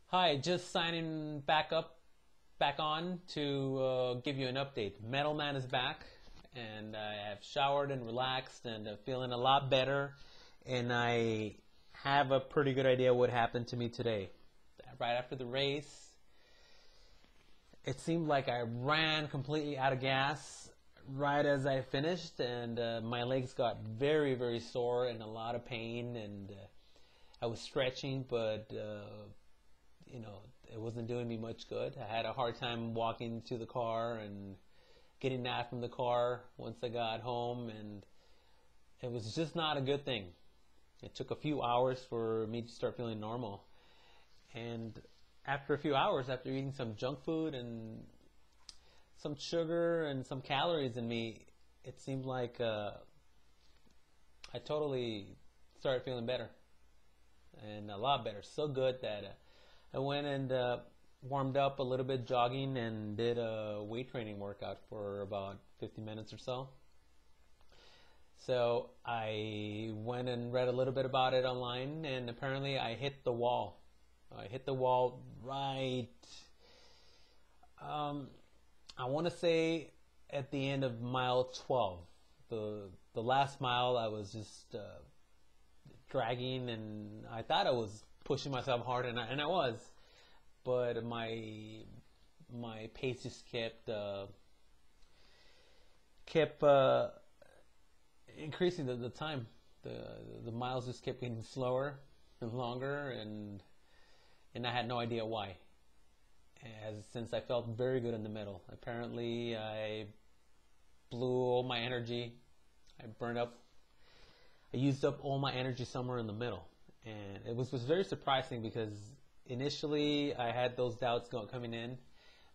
Hi, just signing back on to give you an update. Metal Man is back, and I have showered and relaxed and feeling a lot better. And I have a pretty good idea what happened to me today. Right after the race, it seemed like I ran completely out of gas right as I finished, and my legs got very, very sore and a lot of pain. And I was stretching, but it wasn't doing me much good. I had a hard time walking to the car and getting out from the car once I got home, and it was just not a good thing. It took a few hours for me to start feeling normal. And after a few hours, after eating some junk food and some sugar and some calories in me, it seemed like I totally started feeling better and a lot better. So good that I went and warmed up a little bit jogging and did a weight training workout for about 50 minutes or so. So I went and read a little bit about it online, and apparently I hit the wall. I hit the wall right, I want to say at the end of mile 12. The last mile I was just dragging, and I thought I was pushing myself hard, and I was, but my pace just kept increasing the time. The miles just kept getting slower and longer, and I had no idea why. Since I felt very good in the middle, apparently I blew all my energy. I used up all my energy somewhere in the middle, and it was very surprising because initially I had those doubts coming in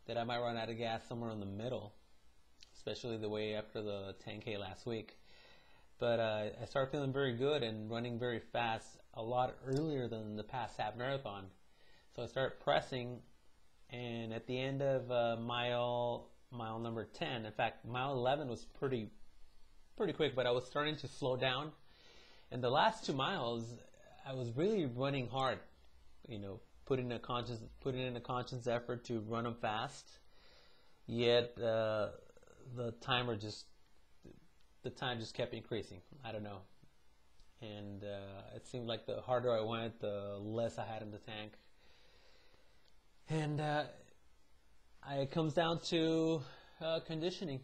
that I might run out of gas somewhere in the middle, especially the way after the 10K last week. But I started feeling very good and running very fast a lot earlier than the past half marathon. So I started pressing, and at the end of mile number 10, in fact, mile 11 was pretty quick, but I was starting to slow down. And the last 2 miles, I was really running hard, putting in a conscious effort to run them fast. Yet the time just kept increasing. I don't know, and it seemed like the harder I went, the less I had in the tank. And it comes down to conditioning.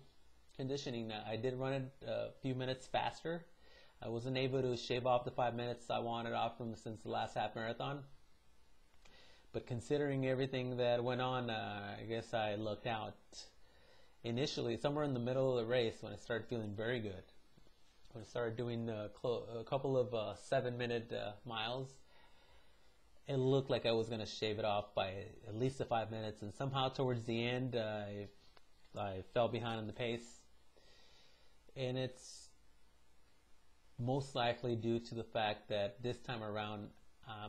Conditioning. Now, I did run it a few minutes faster. I wasn't able to shave off the 5 minutes I wanted off from since the last half marathon. But considering everything that went on, I guess I lucked out. Initially, somewhere in the middle of the race, when I started feeling very good, when I started doing a couple of 7-minute miles, it looked like I was going to shave it off by at least the 5 minutes, and somehow towards the end I fell behind in the pace, and it's most likely due to the fact that this time around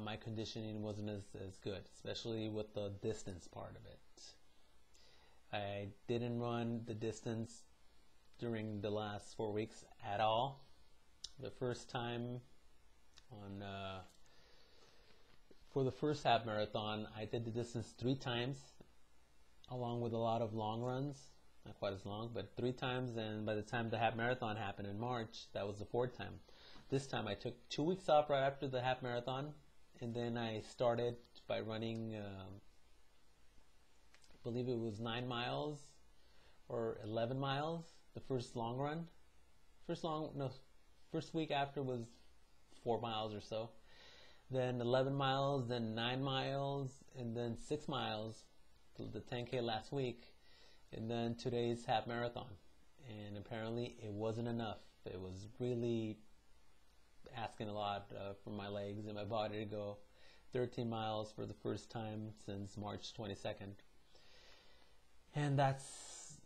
my conditioning wasn't as good, especially with the distance part of it. I didn't run the distance during the last 4 weeks at all. The first time for the first half marathon, I did the distance 3 times, along with a lot of long runs. Not quite as long, but 3 times. And by the time the half marathon happened in March, that was the 4th time. This time I took 2 weeks off right after the half marathon, and then I started by running, I believe it was 9 miles or 11 miles, the first long run. First week after was 4 miles or so. Then 11 miles, then 9 miles, and then 6 miles, the 10K last week, and then today's half marathon. And apparently it wasn't enough. It was really asking a lot from my legs and my body to go 13 miles for the first time since March 22nd. And that's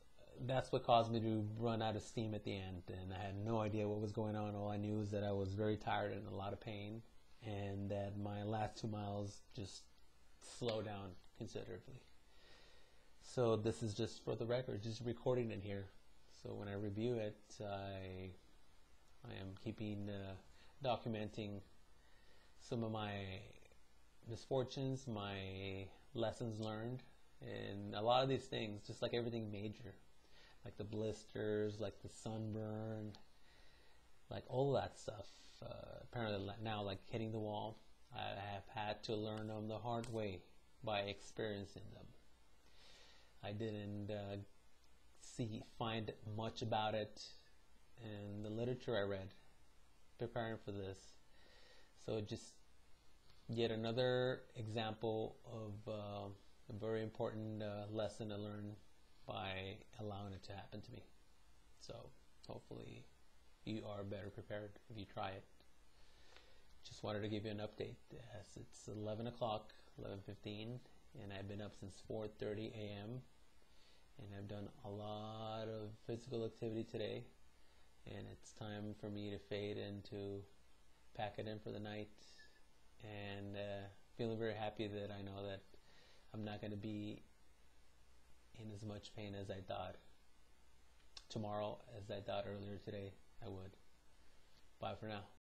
what caused me to run out of steam at the end. And I had no idea what was going on. All I knew is that I was very tired and in a lot of pain, and that my last 2 miles just slowed down considerably. So this is just for the record, just recording it here. So when I review it, I am documenting some of my misfortunes, my lessons learned, and a lot of these things, just like everything major, like the blisters, like the sunburn, like all that stuff. Apparently now, like hitting the wall, I have had to learn them the hard way by experiencing them. I didn't find much about it in the literature I read preparing for this. So just yet another example of a very important lesson to learn by allowing it to happen to me. So hopefully you are better prepared if you try it. Just wanted to give you an update as it's 11 o'clock, 11:15, and I've been up since 4:30 a.m. and I've done a lot of physical activity today, and it's time for me to fade and to pack it in for the night, and feeling very happy that I know that I'm not going to be in as much pain as I thought tomorrow as I thought earlier today I would. Bye for now.